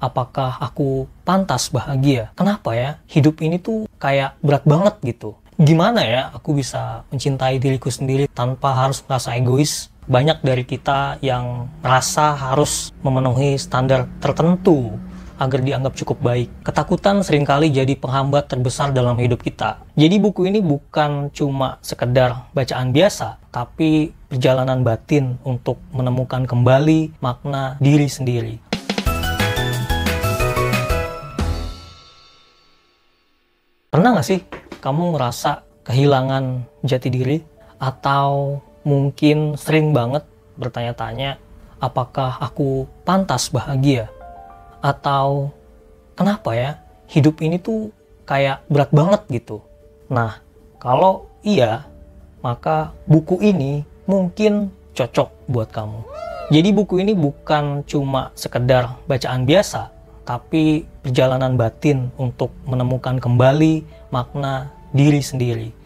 apakah aku pantas bahagia? Kenapa ya? Hidup ini tuh kayak berat banget gitu. Gimana ya aku bisa mencintai diriku sendiri tanpa harus merasa egois? Banyak dari kita yang merasa harus memenuhi standar tertentu agar dianggap cukup baik. Ketakutan seringkali jadi penghambat terbesar dalam hidup kita. Jadi buku ini bukan cuma sekedar bacaan biasa, tapi perjalanan batin untuk menemukan kembali makna diri sendiri. Pernah nggak sih kamu ngerasa kehilangan jati diri? Atau mungkin sering banget bertanya-tanya, apakah aku pantas bahagia? Atau kenapa ya hidup ini tuh kayak berat banget gitu? Nah, kalau iya, maka buku ini mungkin cocok buat kamu. Jadi buku ini bukan cuma sekedar bacaan biasa, tapi perjalanan batin untuk menemukan kembali makna diri sendiri.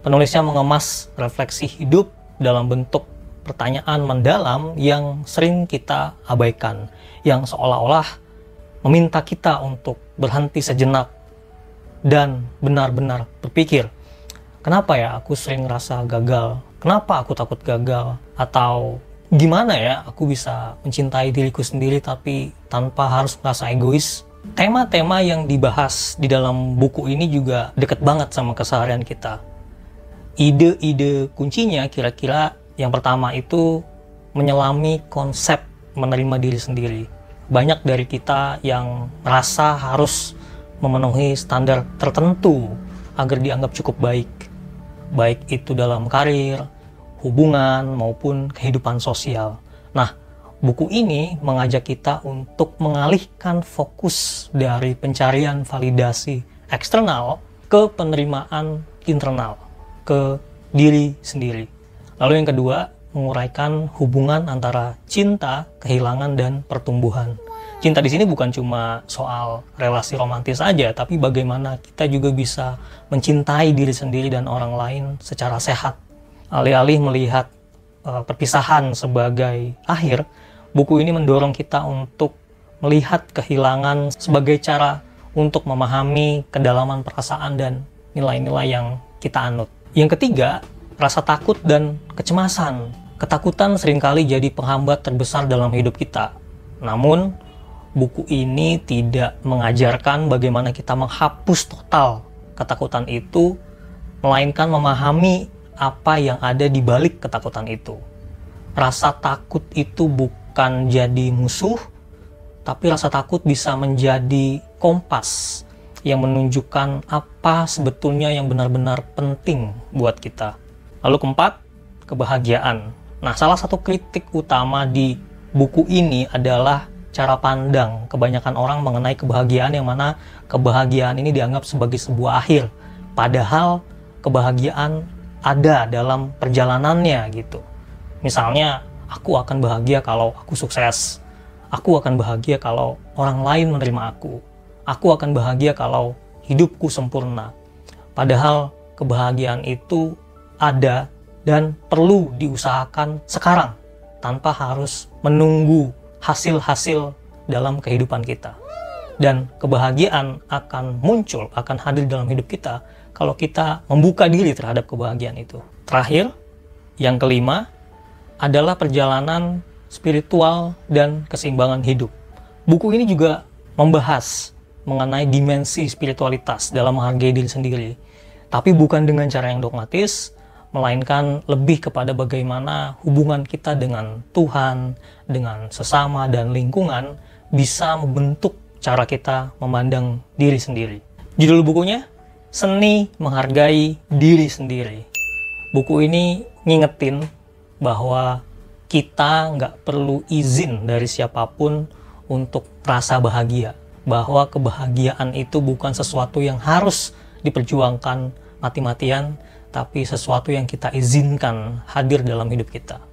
Penulisnya mengemas refleksi hidup dalam bentuk pertanyaan mendalam yang sering kita abaikan, yang seolah-olah meminta kita untuk berhenti sejenak dan benar-benar berpikir, kenapa ya aku sering ngerasa gagal? Kenapa aku takut gagal? Atau gimana ya aku bisa mencintai diriku sendiri tapi tanpa harus merasa egois? Tema-tema yang dibahas di dalam buku ini juga deket banget sama keseharian kita. Ide-ide kuncinya kira-kira yang pertama itu menyelami konsep menerima diri sendiri. Banyak dari kita yang merasa harus memenuhi standar tertentu agar dianggap cukup baik. Baik itu dalam karir, hubungan, maupun kehidupan sosial. Nah, buku ini mengajak kita untuk mengalihkan fokus dari pencarian validasi eksternal ke penerimaan internal, ke diri sendiri. Lalu yang kedua, menguraikan hubungan antara cinta, kehilangan, dan pertumbuhan. Cinta di sini bukan cuma soal relasi romantis saja, tapi bagaimana kita juga bisa mencintai diri sendiri dan orang lain secara sehat. Alih-alih melihat perpisahan sebagai akhir, buku ini mendorong kita untuk melihat kehilangan sebagai cara untuk memahami kedalaman perasaan dan nilai-nilai yang kita anut. Yang ketiga, rasa takut dan kecemasan. Ketakutan seringkali jadi penghambat terbesar dalam hidup kita. Namun, buku ini tidak mengajarkan bagaimana kita menghapus total ketakutan itu, melainkan memahami apa yang ada di balik ketakutan itu. Rasa takut itu bukan jadi musuh, tapi rasa takut bisa menjadi kompas yang menunjukkan apa sebetulnya yang benar-benar penting buat kita. Lalu keempat, kebahagiaan. Nah, salah satu kritik utama di buku ini adalah cara pandang kebanyakan orang mengenai kebahagiaan, yang mana kebahagiaan ini dianggap sebagai sebuah akhir. Padahal kebahagiaan ada dalam perjalanannya gitu. Misalnya, aku akan bahagia kalau aku sukses. Aku akan bahagia kalau orang lain menerima aku. Aku akan bahagia kalau hidupku sempurna. Padahal kebahagiaan itu ada dan perlu diusahakan sekarang tanpa harus menunggu hasil-hasil dalam kehidupan kita. Dan kebahagiaan akan muncul, akan hadir dalam hidup kita kalau kita membuka diri terhadap kebahagiaan itu. Terakhir, yang kelima adalah perjalanan spiritual dan keseimbangan hidup. Buku ini juga membahas mengenai dimensi spiritualitas dalam menghargai diri sendiri, tapi bukan dengan cara yang dogmatis, melainkan lebih kepada bagaimana hubungan kita dengan Tuhan, dengan sesama dan lingkungan bisa membentuk cara kita memandang diri sendiri. Judul bukunya, Seni Menghargai Diri Sendiri. Buku ini ngingetin bahwa kita nggak perlu izin dari siapapun untuk merasa bahagia. Bahwa kebahagiaan itu bukan sesuatu yang harus diperjuangkan mati-matian, tapi sesuatu yang kita izinkan hadir dalam hidup kita.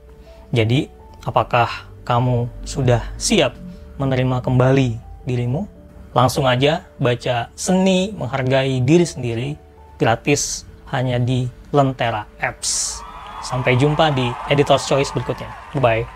Jadi, apakah kamu sudah siap menerima kembali dirimu? Langsung aja baca Seni Menghargai Diri Sendiri gratis hanya di Lentera Apps. Sampai jumpa di Editor's Choice berikutnya. Bye.